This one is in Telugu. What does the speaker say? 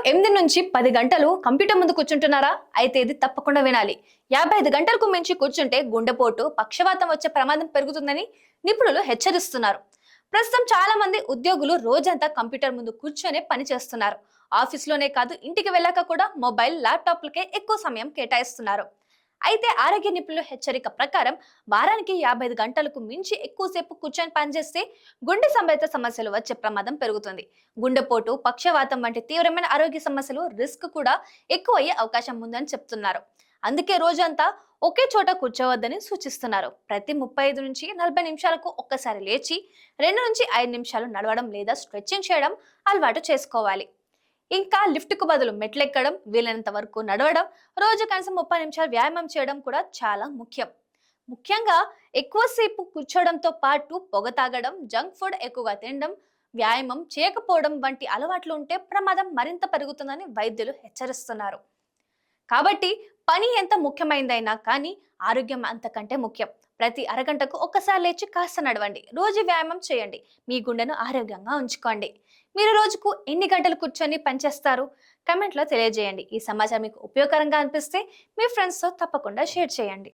8 నుంచి 10 గంటలు కంప్యూటర్ ముందు కూర్చుంటున్నారా? అయితే ఇది తప్పకుండా వినాలి. 55 గంటలకు మించి కూర్చుంటే గుండెపోటు, పక్షవాతం వచ్చే ప్రమాదం పెరుగుతుందని నిపుణులు హెచ్చరిస్తున్నారు. ప్రస్తుతం చాలా మంది ఉద్యోగులు రోజంతా కంప్యూటర్ ముందు కూర్చొనే పని చేస్తున్నారు. ఆఫీస్లోనే కాదు, ఇంటికి వెళ్ళాక కూడా మొబైల్, ల్యాప్టాప్లకే ఎక్కువ సమయం కేటాయిస్తున్నారు. అయితే ఆరోగ్య నిపుణుల హెచ్చరిక ప్రకారం వారానికి 55 గంటలకు మించి ఎక్కువసేపు కూర్చొని పనిచేస్తే గుండె సంబంధిత సమస్యలు వచ్చే ప్రమాదం పెరుగుతుంది. గుండెపోటు, పక్షవాతం వంటి తీవ్రమైన ఆరోగ్య సమస్యలు రిస్క్ కూడా ఎక్కువయ్యే అవకాశం ఉందని చెప్తున్నారు. అందుకే రోజంతా ఒకే చోట కూర్చోవద్దని సూచిస్తున్నారు. ప్రతి 35 నుంచి 40 నిమిషాలకు ఒక్కసారి లేచి 2 నుంచి 5 నిమిషాలు నడవడం లేదా స్ట్రెచ్చింగ్ చేయడం అలవాటు చేసుకోవాలి. ఇంకా లిఫ్ట్ కు బదులు మెట్లెక్కడం, వీలైనంత వరకు నడవడం, రోజు కనీసం 30 నిమిషాలు వ్యాయామం చేయడం కూడా చాలా ముఖ్యం. ముఖ్యంగా ఎక్కువసేపు కూర్చోవడంతో పాటు పొగ తాగడం, జంక్ ఫుడ్ ఎక్కువగా తినడం, వ్యాయామం చేయకపోవడం వంటి అలవాట్లు ఉంటే ప్రమాదం మరింత పెరుగుతుందని వైద్యులు హెచ్చరిస్తున్నారు. కాబట్టి పని ఎంత ముఖ్యమైనదైనా కానీ ఆరోగ్యం అంతకంటే ముఖ్యం. ప్రతి అరగంటకు ఒక్కసారి లేచి కాస్త నడవండి. రోజు వ్యాయామం చేయండి. మీ గుండెను ఆరోగ్యంగా ఉంచుకోండి. మీరు రోజుకు ఎన్ని గంటలు కూర్చొని పనిచేస్తారు? కమెంట్లో తెలియజేయండి. ఈ సమాచారం మీకు ఉపయోగకరంగా అనిపిస్తే మీ ఫ్రెండ్స్తో తప్పకుండా షేర్ చేయండి.